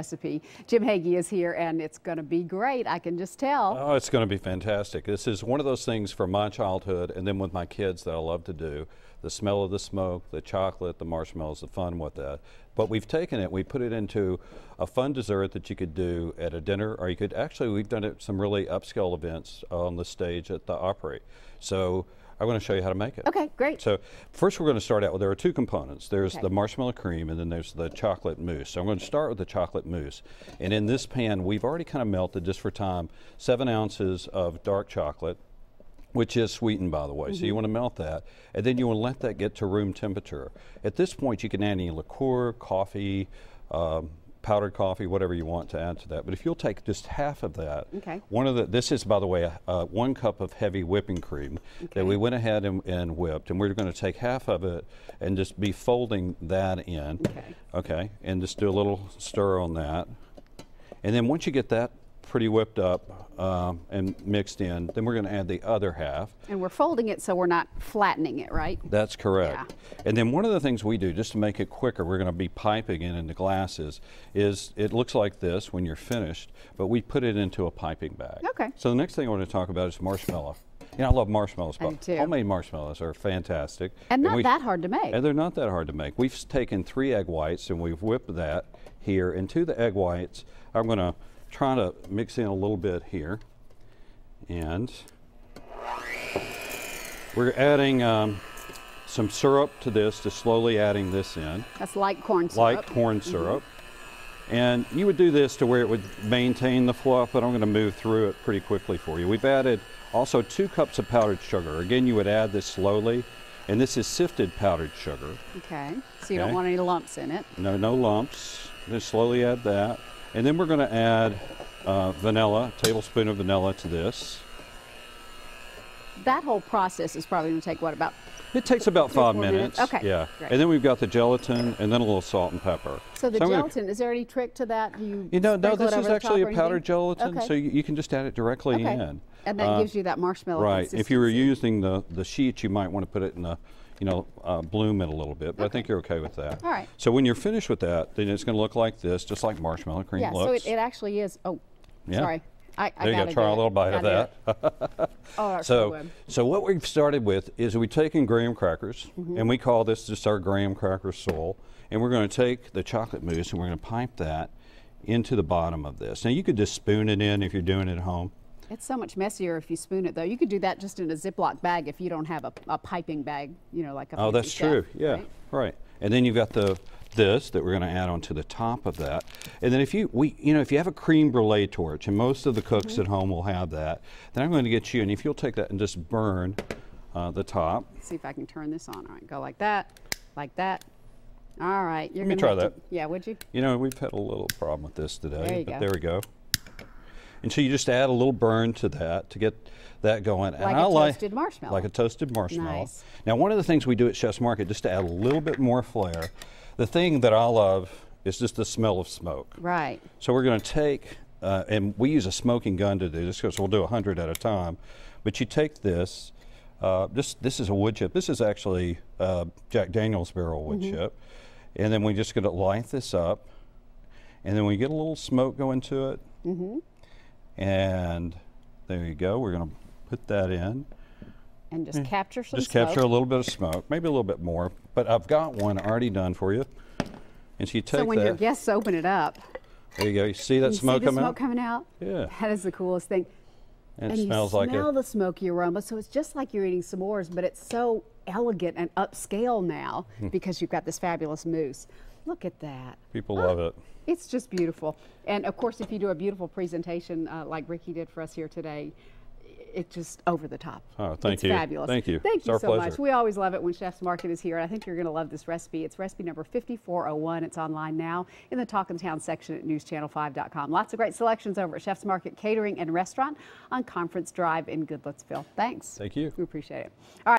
recipe. Jim Hagy is here, and it's going to be great. I can just tell. Oh, it's going to be fantastic. This is one of those things from my childhood and then with my kids that I love to do. The smell of the smoke, the chocolate, the marshmallows, the fun with that. But we've taken it, we put it into a fun dessert that you could do at a dinner, or you could actually, we've done it at some really upscale events on the stage at the Opry. So I'm going to show you how to make it. Okay, great. So first we're going to start out with, there are two components. There's the marshmallow cream and then there's the chocolate mousse. So I'm going to start with the chocolate mousse. And in this pan, we've already kind of melted, just for time, 7 ounces of dark chocolate, which is sweetened, by the way. So you want to melt that, and then you want to let that get to room temperature. At this point, you can add any liqueur, coffee, powdered coffee, whatever you want to add to that. But if you'll take just half of that, this is, by the way, 1 cup of heavy whipping cream that we went ahead and whipped, and we're going to take half of it and just be folding that in. And just do a little stir on that. And then once you get that pretty whipped up and mixed in, then we're going to add the other half. And we're folding it so we're not flattening it, right? That's correct. And then one of the things we do, just to make it quicker, we're going to be piping it into glasses, is it looks like this when you're finished, but we put it into a piping bag. So the next thing I want to talk about is marshmallow. You know, I love marshmallows, but homemade marshmallows are fantastic. And not that hard to make. And they're not that hard to make. We've taken 3 egg whites and we've whipped that here. And to the egg whites, I'm going to try to mix in a little bit here, and we're adding some syrup to this, just slowly adding this in. That's light corn syrup. Light corn syrup. And you would do this to where it would maintain the fluff, but I'm going to move through it pretty quickly for you. We've added also 2 cups of powdered sugar. Again, you would add this slowly, and this is sifted powdered sugar. So you don't want any lumps in it. No lumps. Just slowly add that. And then we're going to add vanilla, a tablespoon of vanilla to this. That whole process is probably going to take, what, about? It takes about 5 minutes. Great. And then we've got the gelatin and then a little salt and pepper. So the gelatin, is there any trick to that? No, this is actually a powdered gelatin, so you can just add it directly in. And that gives you that marshmallow consistency. If you were using the sheets, you might want to put it in the bloom it a little bit, but I think you're okay with that. All right. So when you're finished with that, then it's going to look like this, just like marshmallow cream looks. So it actually is. Oh, sorry. I there you go. Try a little bite of that. So what we've started with is we've taken graham crackers, and we call this just our graham cracker soul, and we're going to take the chocolate mousse and we're going to pipe that into the bottom of this. Now you could just spoon it in if you're doing it at home. It's so much messier if you spoon it, though. You could do that just in a Ziploc bag if you don't have a piping bag, like a Oh, that's true. Yeah, right. And then you've got this that we're going to add onto the top of that. And then if you have a creme brulee torch, and most of the cooks at home will have that, then I'm going to get you, and if you'll take that and just burn the top. Let's see if I can turn this on. All right, go like that, like that. All right. Let me try that. Yeah, would you? We've had a little problem with this today. There you go. There we go. And so you just add a little burn to that to get that going. Like a toasted marshmallow. Like a toasted marshmallow. Nice. Now, one of the things we do at Chef's Market, just to add a little bit more flair, the thing that I love is just the smell of smoke. Right. So we're going to take, and we use a smoking gun to do this because we'll do 100 at a time. But you take this, this is a wood chip. This is actually Jack Daniel's barrel wood chip. And then we're just going to light this up. And then we get a little smoke going to it. And there you go. We're going to put that in. And just capture some Just smoke. capture a little bit of smoke, maybe a little bit more. But I've got one already done for you. And so you take that. So when your guests open it up. There you go. You see that smoke coming out? Smoke coming out? Yeah. That is the coolest thing. And it smells like it. You smell the smoky aroma. So it's just like you're eating s'mores, but it's so elegant and upscale now because you've got this fabulous mousse. Look at that. People love it. It's just beautiful. And of course, if you do a beautiful presentation like Ricky did for us here today, it's just over the top. Oh, thank you. Fabulous. Thank you. Thank you our so pleasure. much. We always love it when Chef's Market is here. I think you're going to love this recipe. It's recipe number 5401. It's online now in the Talk in Town section at newschannel5.com. Lots of great selections over at Chef's Market Catering and Restaurant on Conference Drive in Goodlettsville. Thanks. Thank you. We appreciate it. All right.